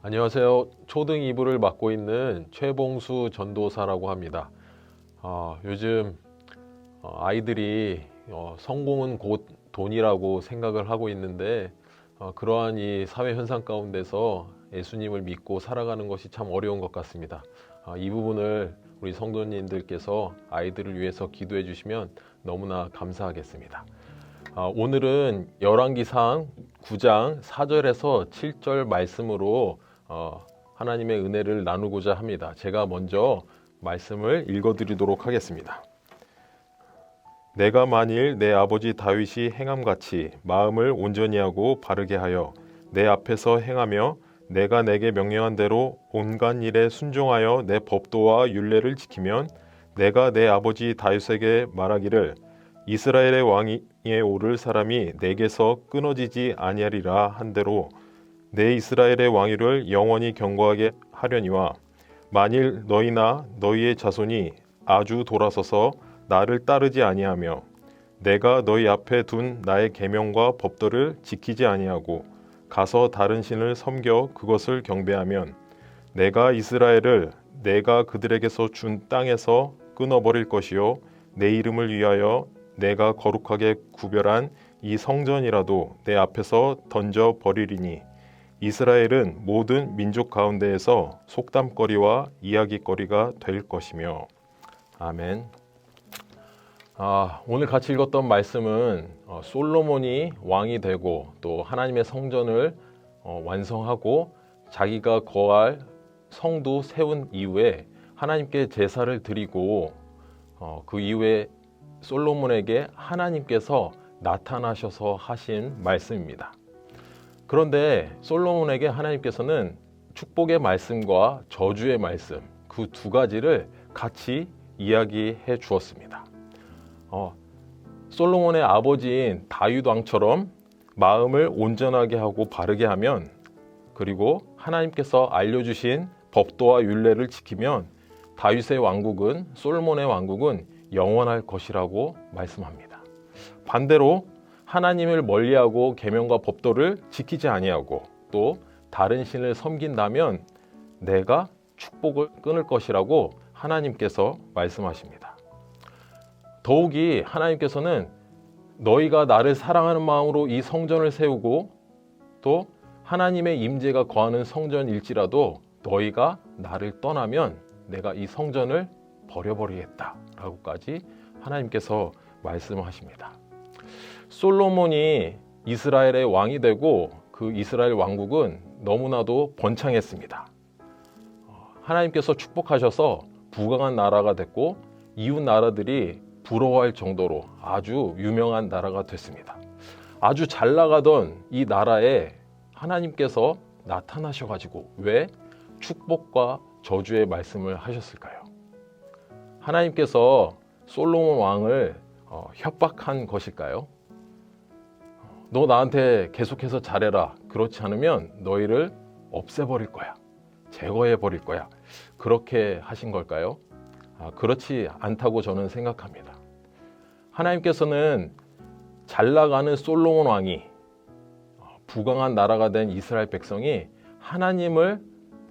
안녕하세요. 초등 2부를 맡고 있는 최봉수 전도사라고 합니다. 요즘 아이들이 성공은 곧 돈이라고 생각을 하고 있는데 그러한 이 사회 현상 가운데서 예수님을 믿고 살아가는 것이 참 어려운 것 같습니다. 이 부분을 우리 성도님들께서 아이들을 위해서 기도해 주시면 너무나 감사하겠습니다. 오늘은 열왕기상 9장 4절에서 7절 말씀으로 하나님의 은혜를 나누고자 합니다. 제가 먼저 말씀을 읽어드리도록 하겠습니다. 내가 만일 내 아버지 다윗이 행함같이 마음을 온전히 하고 바르게 하여 내 앞에서 행하며 내가 내게 명령한 대로 온갖 일에 순종하여 내 법도와 율례를 지키면 내가 내 아버지 다윗에게 말하기를 이스라엘의 왕위에 오를 사람이 내게서 끊어지지 아니하리라 한대로 내 이스라엘의 왕위를 영원히 경고하게 하려니와 만일 너희나 너희의 자손이 아주 돌아서서 나를 따르지 아니하며 내가 너희 앞에 둔 나의 계명과 법도를 지키지 아니하고 가서 다른 신을 섬겨 그것을 경배하면 내가 이스라엘을 내가 그들에게서 준 땅에서 끊어버릴 것이요 내 이름을 위하여 내가 거룩하게 구별한 이 성전이라도 내 앞에서 던져 버리리니 이스라엘은 모든 민족 가운데에서 속담거리와 이야기거리가 될 것이며. 아멘. 오늘 같이 읽었던 말씀은 솔로몬이 왕이 되고 또 하나님의 성전을 완성하고 자기가 거할 성도 세운 이후에 하나님께 제사를 드리고 그 이후에 솔로몬에게 하나님께서 나타나셔서 하신 말씀입니다. 그런데 솔로몬에게 하나님께서는 축복의 말씀과 저주의 말씀 그 두 가지를 같이 이야기해 주었습니다. 솔로몬의 아버지인 다윗 왕처럼 마음을 온전하게 하고 바르게 하면 그리고 하나님께서 알려주신 법도와 율례를 지키면 다윗의 왕국은 솔로몬의 왕국은 영원할 것이라고 말씀합니다. 반대로 하나님을 멀리하고 계명과 법도를 지키지 아니하고 또 다른 신을 섬긴다면 내가 축복을 끊을 것이라고 하나님께서 말씀하십니다. 더욱이 하나님께서는 너희가 나를 사랑하는 마음으로 이 성전을 세우고 또 하나님의 임재가 거하는 성전일지라도 너희가 나를 떠나면 내가 이 성전을 버려버리겠다라고까지 하나님께서 말씀하십니다. 솔로몬이 이스라엘의 왕이 되고 그 이스라엘 왕국은 너무나도 번창했습니다. 하나님께서 축복하셔서 부강한 나라가 됐고 이웃 나라들이 부러워할 정도로 아주 유명한 나라가 됐습니다. 아주 잘 나가던 이 나라에 하나님께서 나타나셔가지고 왜 축복과 저주의 말씀을 하셨을까요? 하나님께서 솔로몬 왕을 협박한 것일까요? 너 나한테 계속해서 잘해라. 그렇지 않으면 너희를 없애버릴 거야. 제거해버릴 거야. 그렇게 하신 걸까요? 그렇지 않다고 저는 생각합니다. 하나님께서는 잘 나가는 솔로몬 왕이 부강한 나라가 된 이스라엘 백성이 하나님을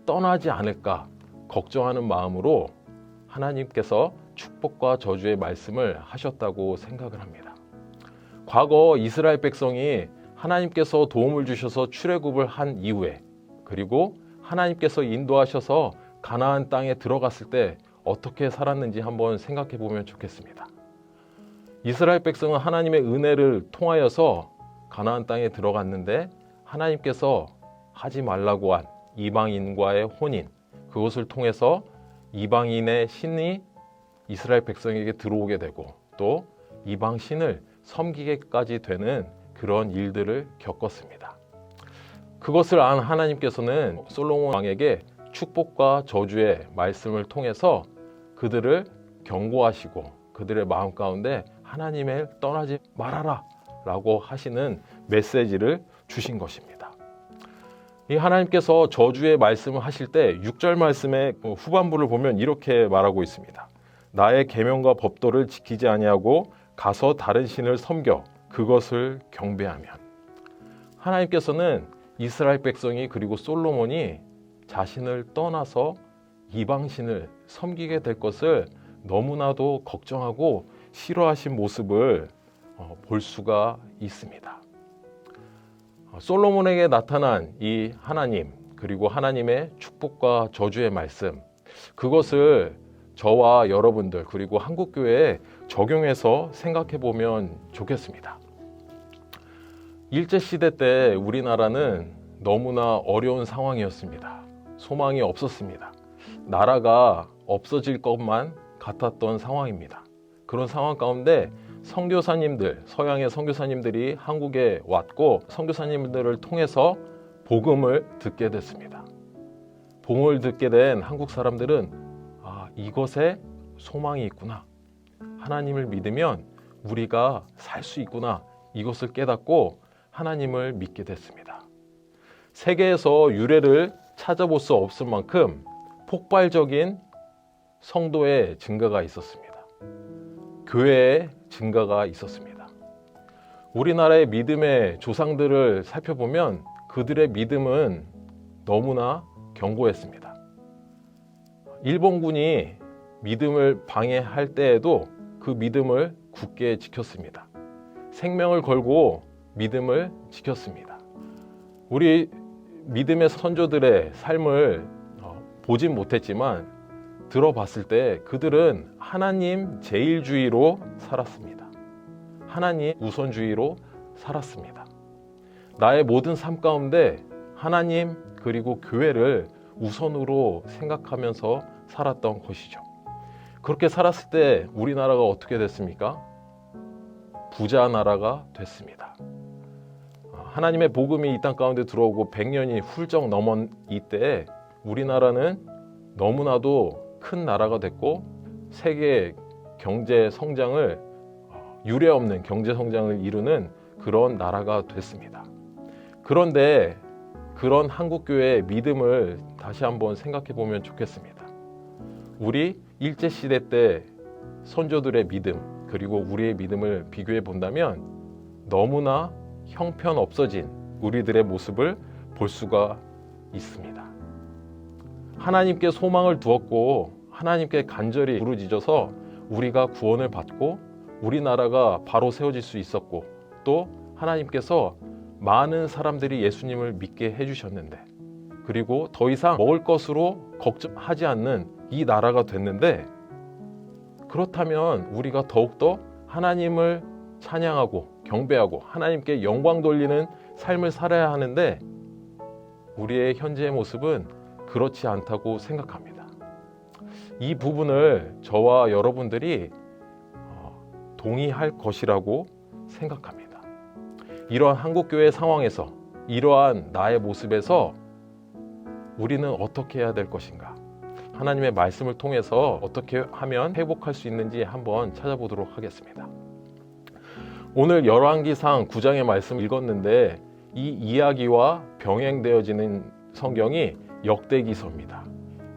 떠나지 않을까 걱정하는 마음으로 하나님께서 축복과 저주의 말씀을 하셨다고 생각을 합니다. 과거 이스라엘 백성이 하나님께서 도움을 주셔서 출애굽을 한 이후에 그리고 하나님께서 인도하셔서 가나안 땅에 들어갔을 때 어떻게 살았는지 한번 생각해 보면 좋겠습니다. 이스라엘 백성은 하나님의 은혜를 통하여서 가나안 땅에 들어갔는데 하나님께서 하지 말라고 한 이방인과의 혼인 그것을 통해서 이방인의 신이 이스라엘 백성에게 들어오게 되고 또 이방 신을 섬기게까지 되는 그런 일들을 겪었습니다. 그것을 안 하나님께서는 솔로몬 왕에게 축복과 저주의 말씀을 통해서 그들을 경고하시고 그들의 마음 가운데 하나님을 떠나지 말아라 라고 하시는 메시지를 주신 것입니다. 이 하나님께서 저주의 말씀을 하실 때 6절 말씀의 후반부를 보면 이렇게 말하고 있습니다. 나의 계명과 법도를 지키지 아니하고 가서 다른 신을 섬겨 그것을 경배하면. 하나님께서는 이스라엘 백성이 그리고 솔로몬이 자신을 떠나서 이방신을 섬기게 될 것을 너무나도 걱정하고 싫어하신 모습을 볼 수가 있습니다. 솔로몬에게 나타난 이 하나님, 그리고 하나님의 축복과 저주의 말씀, 그것을 저와 여러분들 그리고 한국교회에 적용해서 생각해 보면 좋겠습니다. 일제시대 때 우리나라는 너무나 어려운 상황이었습니다. 소망이 없었습니다. 나라가 없어질 것만 같았던 상황입니다. 그런 상황 가운데 선교사님들, 서양의 선교사님들이 한국에 왔고 선교사님들을 통해서 복음을 듣게 됐습니다. 복음을 듣게 된 한국 사람들은 이것에 소망이 있구나. 하나님을 믿으면 우리가 살 수 있구나. 이것을 깨닫고 하나님을 믿게 됐습니다. 세계에서 유래를 찾아볼 수 없을 만큼 폭발적인 성도의 증가가 있었습니다. 교회의 증가가 있었습니다. 우리나라의 믿음의 조상들을 살펴보면 그들의 믿음은 너무나 견고했습니다. 일본군이 믿음을 방해할 때에도 그 믿음을 굳게 지켰습니다. 생명을 걸고 믿음을 지켰습니다. 우리 믿음의 선조들의 삶을 보진 못했지만 들어봤을 때 그들은 하나님 제일주의로 살았습니다. 하나님 우선주의로 살았습니다. 나의 모든 삶 가운데 하나님 그리고 교회를 우선으로 생각하면서 살았던 것이죠. 그렇게 살았을 때 우리나라가 어떻게 됐습니까? 부자 나라가 됐습니다. 하나님의 복음이 이 땅 가운데 들어오고 100년이 훌쩍 넘은 이때에 우리나라는 너무나도 큰 나라가 됐고 세계 경제 성장을 유례없는 경제 성장을 이루는 그런 나라가 됐습니다. 그런데 그런 한국교회의 믿음을 다시 한번 생각해 보면 좋겠습니다. 우리 일제시대 때 선조들의 믿음 그리고 우리의 믿음을 비교해 본다면 너무나 형편없어진 우리들의 모습을 볼 수가 있습니다. 하나님께 소망을 두었고 하나님께 간절히 부르짖어서 우리가 구원을 받고 우리나라가 바로 세워질 수 있었고 또 하나님께서 많은 사람들이 예수님을 믿게 해주셨는데 그리고 더 이상 먹을 것으로 걱정하지 않는 이 나라가 됐는데 그렇다면 우리가 더욱더 하나님을 찬양하고 경배하고 하나님께 영광 돌리는 삶을 살아야 하는데 우리의 현재의 모습은 그렇지 않다고 생각합니다. 이 부분을 저와 여러분들이 동의할 것이라고 생각합니다. 이러한 한국교회 상황에서 이러한 나의 모습에서 우리는 어떻게 해야 될 것인가? 하나님의 말씀을 통해서 어떻게 하면 회복할 수 있는지 한번 찾아보도록 하겠습니다. 오늘 열왕기상 9장의 말씀 읽었는데 이 이야기와 병행되어지는 성경이 역대기서입니다.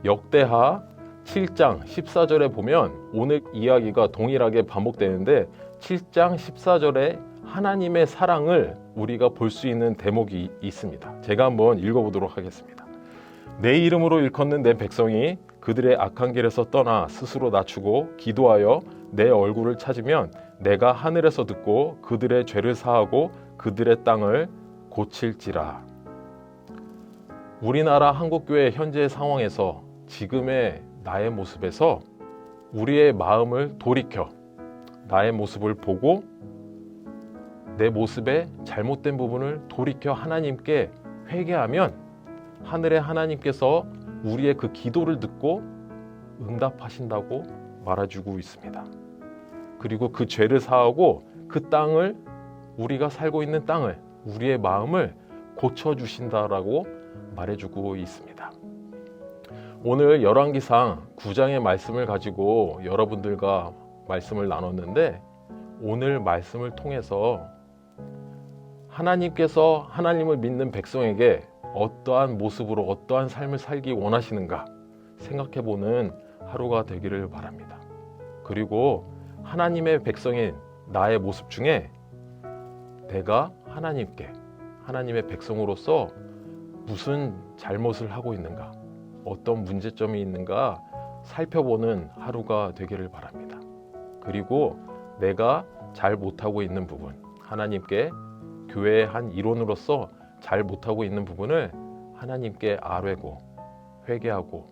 역대하 7장 14절에 보면 오늘 이야기가 동일하게 반복되는데 7장 14절에 하나님의 사랑을 우리가 볼 수 있는 대목이 있습니다. 제가 한번 읽어보도록 하겠습니다. 내 이름으로 일컫는 내 백성이 그들의 악한 길에서 떠나 스스로 낮추고 기도하여 내 얼굴을 찾으면 내가 하늘에서 듣고 그들의 죄를 사하고 그들의 땅을 고칠지라. 우리나라 한국교회 현재의 상황에서 지금의 나의 모습에서 우리의 마음을 돌이켜 나의 모습을 보고 내 모습의 잘못된 부분을 돌이켜 하나님께 회개하면 하늘의 하나님께서 우리의 그 기도를 듣고 응답하신다고 말해주고 있습니다. 그리고 그 죄를 사하고 그 땅을 우리가 살고 있는 땅을 우리의 마음을 고쳐주신다라고 말해주고 있습니다. 오늘 열왕기상 9장의 말씀을 가지고 여러분들과 말씀을 나눴는데 오늘 말씀을 통해서 하나님께서 하나님을 믿는 백성에게 어떠한 모습으로 어떠한 삶을 살기 원하시는가 생각해보는 하루가 되기를 바랍니다. 그리고 하나님의 백성인 나의 모습 중에 내가 하나님께 하나님의 백성으로서 무슨 잘못을 하고 있는가, 어떤 문제점이 있는가 살펴보는 하루가 되기를 바랍니다. 그리고 내가 잘 못하고 있는 부분, 하나님께 교회의 한 일원으로서 잘 못하고 있는 부분을 하나님께 아뢰고 회개하고,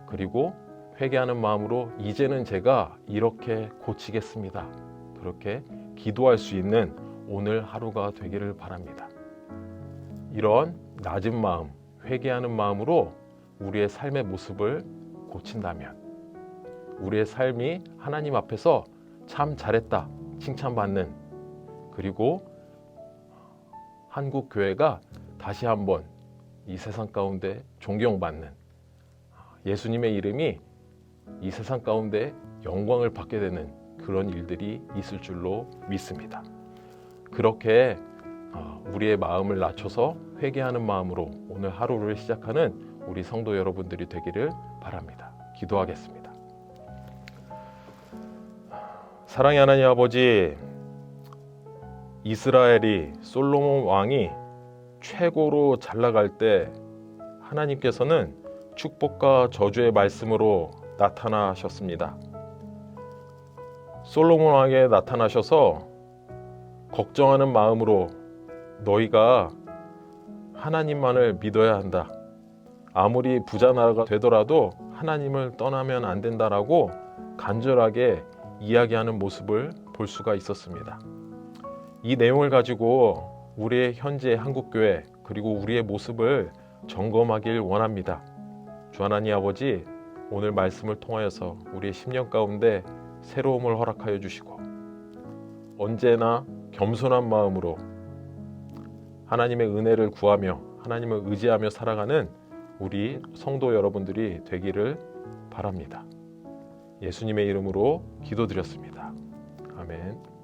그리고 회개하는 마음으로 이제는 제가 이렇게 고치겠습니다, 그렇게 기도할 수 있는 오늘 하루가 되기를 바랍니다. 이런 낮은 마음, 회개하는 마음으로 우리의 삶의 모습을 고친다면 우리의 삶이 하나님 앞에서 참 잘했다 칭찬받는, 그리고 한국 교회가 다시 한번 이 세상 가운데 존경받는, 예수님의 이름이 이 세상 가운데 영광을 받게 되는 그런 일들이 있을 줄로 믿습니다. 그렇게 우리의 마음을 낮춰서 회개하는 마음으로 오늘 하루를 시작하는 우리 성도 여러분들이 되기를 바랍니다. 기도하겠습니다. 사랑의 하나님 아버지, 이스라엘이 솔로몬 왕이 최고로 잘 나갈 때 하나님께서는 축복과 저주의 말씀으로 나타나셨습니다. 솔로몬 왕에게 나타나셔서 걱정하는 마음으로 너희가 하나님만을 믿어야 한다, 아무리 부자 나라가 되더라도 하나님을 떠나면 안 된다라고 간절하게 이야기하는 모습을 볼 수가 있었습니다. 이 내용을 가지고 우리의 현재 한국교회 그리고 우리의 모습을 점검하길 원합니다. 주 하나님 아버지, 오늘 말씀을 통하여서 우리의 심령 가운데 새로움을 허락하여 주시고 언제나 겸손한 마음으로 하나님의 은혜를 구하며 하나님을 의지하며 살아가는 우리 성도 여러분들이 되기를 바랍니다. 예수님의 이름으로 기도드렸습니다. 아멘.